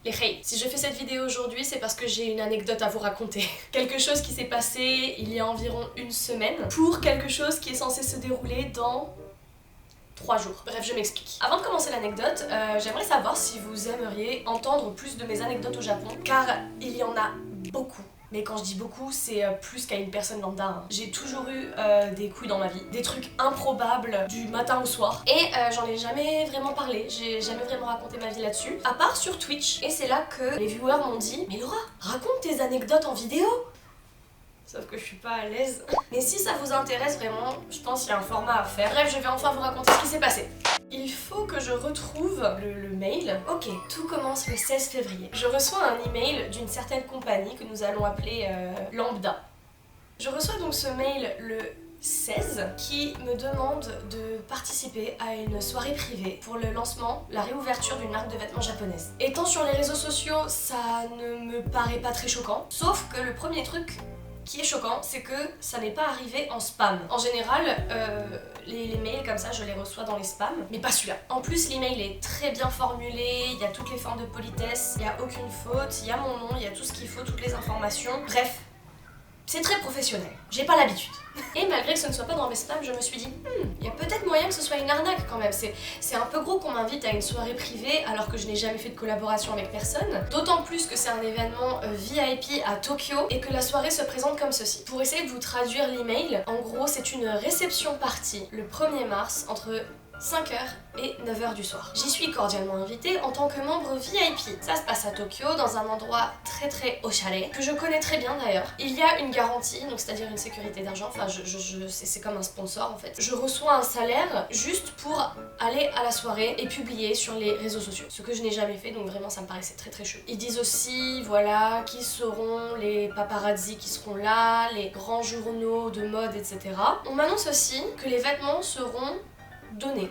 Les hey, si je fais cette vidéo aujourd'hui, c'est parce que j'ai une anecdote à vous raconter. Quelque chose qui s'est passé il y a environ une semaine pour quelque chose qui est censé se dérouler dans 3 jours. Bref, je m'explique. Avant de commencer l'anecdote, j'aimerais savoir si vous aimeriez entendre plus de mes anecdotes au Japon, car il y en a beaucoup. Mais quand je dis beaucoup, c'est plus qu'à une personne lambda. Hein. J'ai toujours eu des couilles dans ma vie, des trucs improbables du matin au soir. Et j'en ai jamais vraiment parlé, j'ai jamais vraiment raconté ma vie là-dessus, à part sur Twitch. Et c'est là que les viewers m'ont dit « Mais Laura, raconte tes anecdotes en vidéo !» Sauf que je suis pas à l'aise. Mais si ça vous intéresse vraiment, je pense qu'il y a un format à faire. Bref, je vais enfin vous raconter ce qui s'est passé. Il faut que je retrouve le mail. Ok, tout commence le 16 février. Je reçois un email d'une certaine compagnie que nous allons appeler Lambda. Je reçois donc ce mail le 16 qui me demande de participer à une soirée privée pour le lancement, la réouverture d'une marque de vêtements japonaise. Étant sur les réseaux sociaux, ça ne me paraît pas très choquant. Sauf que le premier truc qui est choquant, c'est que ça n'est pas arrivé en spam. En général, les mails comme ça, je les reçois dans les spams, mais pas celui-là. En plus, l'email est très bien formulé, il y a toutes les formes de politesse, il n'y a aucune faute, il y a mon nom, il y a tout ce qu'il faut, toutes les informations. Bref, c'est très professionnel. J'ai pas l'habitude. Et malgré que ce ne soit pas dans mes spams, je me suis dit, il y a peut-être moyen que ce soit une arnaque quand même. C'est un peu gros qu'on m'invite à une soirée privée alors que je n'ai jamais fait de collaboration avec personne. D'autant plus que c'est un événement VIP à Tokyo et que la soirée se présente comme ceci. Pour essayer de vous traduire l'email, en gros c'est une réception party le 1er mars entre 5h et 9h du soir. J'y suis cordialement invitée en tant que membre VIP. Ça se passe à Tokyo, dans un endroit très oshare, que je connais très bien d'ailleurs. Il y a une garantie, donc c'est-à-dire une sécurité d'argent, enfin c'est comme un sponsor en fait. Je reçois un salaire juste pour aller à la soirée et publier sur les réseaux sociaux. Ce que je n'ai jamais fait, donc vraiment ça me paraissait très chelou. Ils disent aussi, voilà, qui seront les paparazzi qui seront là, les grands journaux de mode, etc. On m'annonce aussi que les vêtements seront donnés,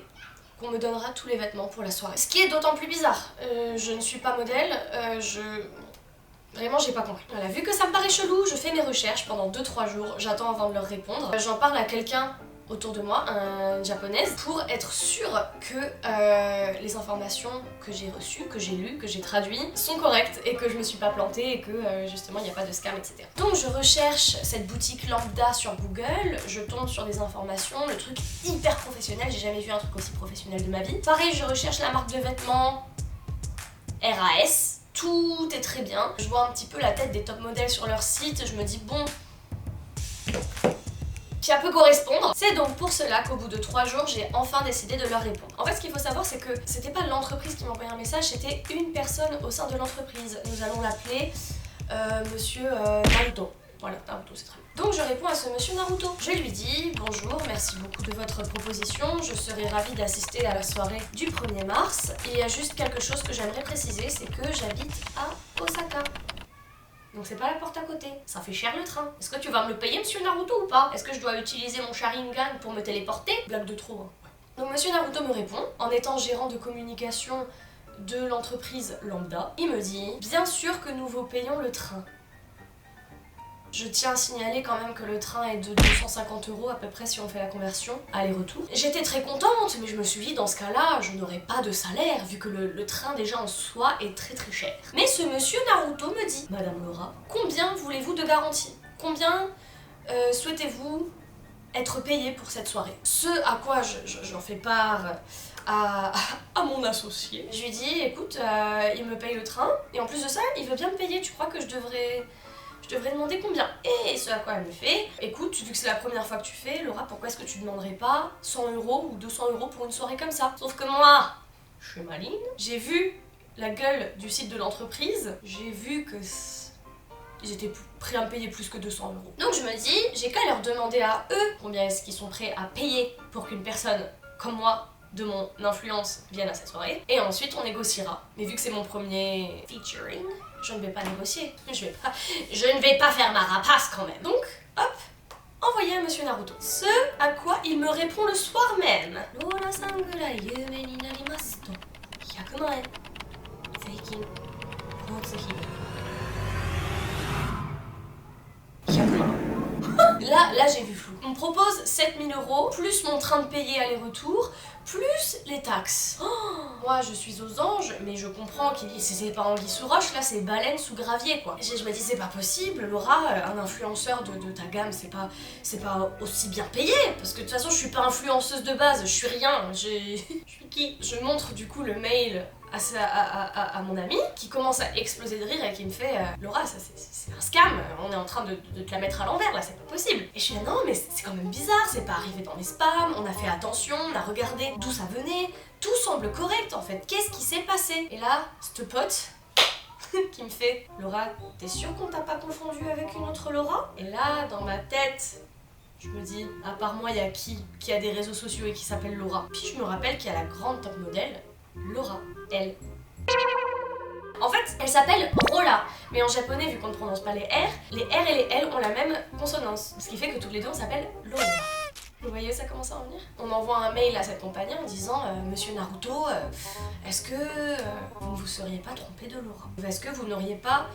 qu'on me donnera tous les vêtements pour la soirée. Ce qui est d'autant plus bizarre, je ne suis pas modèle, vraiment j'ai pas compris. Voilà, vu que ça me paraît chelou, je fais mes recherches pendant 2-3 jours, j'attends avant de leur répondre. J'en parle à quelqu'un autour de moi, une japonaise, pour être sûre que les informations que j'ai reçues, que j'ai lues, que j'ai traduites, sont correctes et que je me suis pas plantée et que justement il n'y a pas de scam, etc. Donc je recherche cette boutique Lambda sur Google, je tombe sur des informations, le truc hyper professionnel, j'ai jamais vu un truc aussi professionnel de ma vie. Pareil, je recherche la marque de vêtements RAS, tout est très bien. Je vois un petit peu la tête des top modèles sur leur site, je me dis bon, ça peut correspondre. C'est donc pour cela qu'au bout de 3 jours, j'ai enfin décidé de leur répondre. En fait, ce qu'il faut savoir, c'est que c'était pas l'entreprise qui m'a envoyé un message, c'était une personne au sein de l'entreprise. Nous allons l'appeler Monsieur Naruto. Voilà, Naruto, c'est très bien. Donc je réponds à ce Monsieur Naruto. Je lui dis, bonjour, merci beaucoup de votre proposition, je serai ravie d'assister à la soirée du 1er mars. Il y a juste quelque chose que j'aimerais préciser, c'est que j'habite à Osaka. Donc c'est pas la porte à côté. Ça fait cher le train. Est-ce que tu vas me le payer, Monsieur Naruto, ou pas? Est-ce que je dois utiliser mon Sharingan pour me téléporter? Blague de trop, hein. Donc Monsieur Naruto me répond, en étant gérant de communication de l'entreprise Lambda. Il me dit, bien sûr que nous vous payons le train. Je tiens à signaler quand même que le train est de 250 € à peu près si on fait la conversion, aller-retour. J'étais très contente, mais je me suis dit dans ce cas-là, je n'aurai pas de salaire vu que le train déjà en soi est très cher. Mais ce Monsieur Naruto me dit, Madame Laura, combien voulez-vous de garantie? Combien souhaitez-vous être payé pour cette soirée? Ce à quoi j'en fais part à mon associé. Je lui dis, écoute, il me paye le train, et en plus de ça, il veut bien me payer, tu crois que je devrais demander combien? Et ce à quoi elle me fait, écoute, vu que c'est la première fois que tu fais, Laura, pourquoi est-ce que tu demanderais pas 100 € ou 200 € pour une soirée comme ça? Sauf que moi, je suis maligne, j'ai vu la gueule du site de l'entreprise, j'ai vu que ils étaient prêts à me payer plus que 200 €. Donc je me dis, j'ai qu'à leur demander à eux combien est-ce qu'ils sont prêts à payer pour qu'une personne comme moi, de mon influence, vienne à cette soirée. Et ensuite on négociera. Mais vu que c'est mon premier featuring, je ne vais pas négocier. Je ne vais pas faire ma rapace quand même. Donc, hop, envoyé à Monsieur Naruto. Ce à quoi il me répond le soir même. Laura-san gurai yume ni narimasu to 100 万円税金交通費 100 万. Là j'ai vu flou. On me propose 7000 € plus mon train de payer aller-retour, plus les taxes. Moi je suis aux anges, mais je comprends qu'il dit c'est pas anguille sous roche, là c'est baleine sous gravier quoi. Je me dis c'est pas possible, Laura, un influenceur de ta gamme c'est pas aussi bien payé, parce que de toute façon je suis pas influenceuse de base, je suis rien, je suis qui? Je montre du coup le mail à mon ami qui commence à exploser de rire et qui me fait Laura, ça c'est un scam, on est en train de te la mettre à l'envers là, c'est pas possible. Et je suis là non mais c'est quand même bizarre, c'est pas arrivé dans mes spams, on a fait attention, on a regardé d'où ça venait, tout semble correct en fait, qu'est-ce qui s'est passé? Et là, ce pote qui me fait Laura, t'es sûre qu'on t'a pas confondu avec une autre Laura? Et là, dans ma tête, je me dis, à part moi, il y a qui a des réseaux sociaux et qui s'appelle Laura? Puis je me rappelle qu'il y a la grande top modèle, Laura, elle. En fait, elle s'appelle Rola, mais en japonais, vu qu'on ne prononce pas les R et les L ont la même consonance, ce qui fait que toutes les deux on s'appelle Lola. Vous voyez, ça commence à en venir. On envoie un mail à cette compagnie en disant Monsieur Naruto, est-ce que vous ne vous seriez pas trompé de Laura? Est-ce que vous n'auriez pas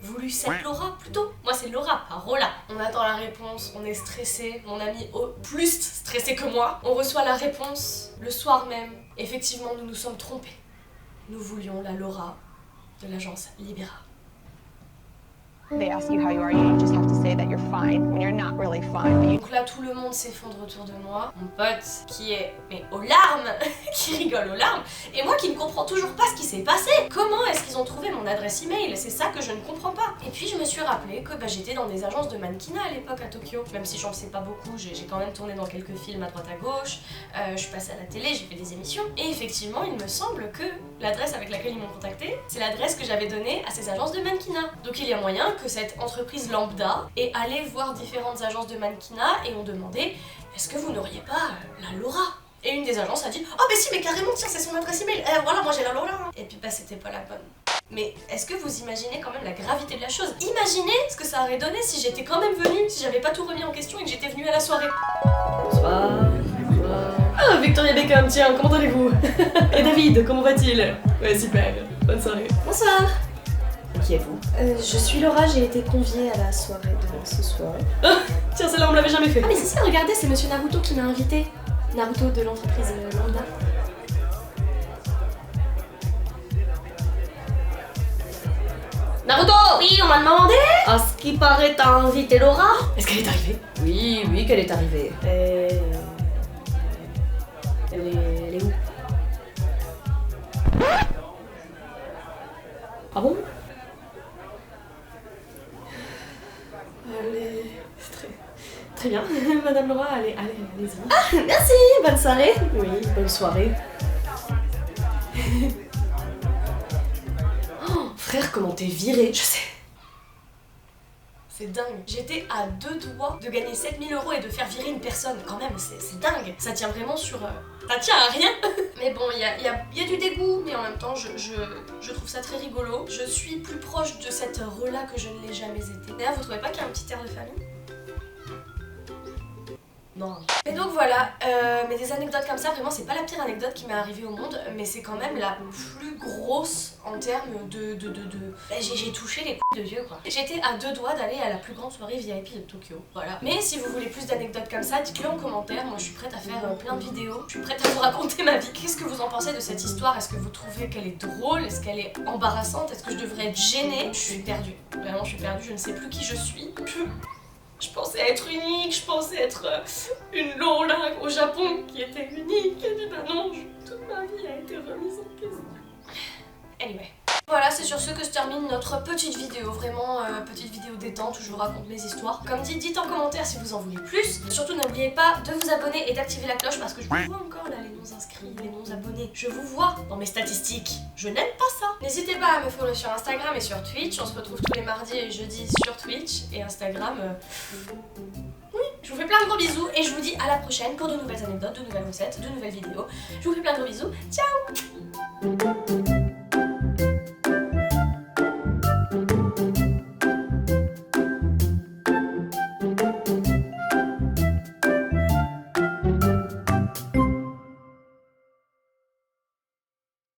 voulu cette Laura plutôt? Moi c'est Laura, pas Rola. On attend la réponse, on est stressé, mon ami plus stressé que moi. On reçoit la réponse le soir même. Effectivement, nous nous sommes trompés. Nous voulions la Laura de l'agence Libera. They ask you how you are, you just have to say that you're fine when you're not really fine. Donc là, tout le monde s'effondre autour de moi. Mon pote qui est, mais aux larmes, qui rigole aux larmes, et moi qui ne comprends toujours pas ce qui s'est passé. Comment est-ce qu'ils ont trouvé mon adresse email? C'est ça que je ne comprends pas. Et puis je me suis rappelé que j'étais dans des agences de mannequinat à l'époque à Tokyo. Même si j'en sais pas beaucoup, j'ai quand même tourné dans quelques films à droite à gauche, je suis passée à la télé, j'ai fait des émissions. Et effectivement, il me semble que l'adresse avec laquelle ils m'ont contactée, c'est l'adresse que j'avais donnée à ces agences de mannequinat. Donc il y a moyen que cette entreprise lambda est allée voir différentes agences de mannequinat et ont demandé est-ce que vous n'auriez pas la Laura? Et une des agences a dit oh mais si, mais carrément, tiens, c'est son adresse email, voilà, moi j'ai la Laura. Et puis c'était pas la bonne. Mais est-ce que vous imaginez quand même la gravité de la chose? Imaginez ce que ça aurait donné si j'étais quand même venue, si j'avais pas tout remis en question et que j'étais venue à la soirée. Bonsoir. Ah, Victoria Beckham, tiens, comment allez-vous? Et David, comment va-t-il? Ouais, super, bonne soirée. Bonsoir. Qui êtes-vous? Je suis Laura, j'ai été conviée à la soirée de ce soir. Oh, tiens, celle-là on me l'avait jamais fait. Ah mais c'est ça, regardez, c'est Monsieur Naruto qui m'a invité. Naruto de l'entreprise Lambda. Naruto! Oui, on m'a demandé. À ce qui paraît, t'as invité Laura? Est-ce qu'elle est arrivée? Oui, qu'elle est arrivée. Elle est où? Ah bon? Très bien, Madame Laura, allez-y. Ah, merci, bonne soirée. Oui, bonne soirée. Oh, frère, comment t'es viré? Je sais. C'est dingue. J'étais à 2 doigts de gagner 7000 € et de faire virer une personne. Quand même, c'est dingue. Ça tient vraiment sur... Ça tient à rien. Mais bon, il y a du dégoût, mais en même temps, je trouve ça très rigolo. Je suis plus proche de cette Rola que je ne l'ai jamais été. D'ailleurs, vous trouvez pas qu'il y a un petit air de famille? Non. Et donc voilà, mais des anecdotes comme ça, vraiment c'est pas la pire anecdote qui m'est arrivée au monde, mais c'est quand même la plus grosse en termes de... J'ai touché les couilles de Dieu quoi. J'étais à 2 doigts d'aller à la plus grande soirée VIP de Tokyo, voilà. Mais si vous voulez plus d'anecdotes comme ça, dites-le en commentaire, moi je suis prête à faire plein de vidéos, je suis prête à vous raconter ma vie. Qu'est-ce que vous en pensez de cette histoire? Est-ce que vous trouvez qu'elle est drôle? Est-ce qu'elle est embarrassante? Est-ce que je devrais être gênée? Je suis perdue, vraiment je suis perdue, je ne sais plus qui je suis. Je pensais être unique, je pensais être une Lola au Japon qui était unique, et puis bah non, toute ma vie a été remise en question. Anyway. Voilà, c'est sur ce que se termine notre petite vidéo, vraiment petite vidéo détente où je vous raconte mes histoires. Comme dit, dites en commentaire si vous en voulez plus. Surtout n'oubliez pas de vous abonner et d'activer la cloche parce que je vous vois encore là les non inscrits, les non abonnés. Je vous vois dans mes statistiques. Je n'aime pas ça. N'hésitez pas à me follow sur Instagram et sur Twitch. On se retrouve tous les mardis et jeudis sur Twitch et Instagram. Oui, je vous fais plein de gros bisous et je vous dis à la prochaine pour de nouvelles anecdotes, de nouvelles recettes, de nouvelles vidéos. Je vous fais plein de gros bisous. Ciao!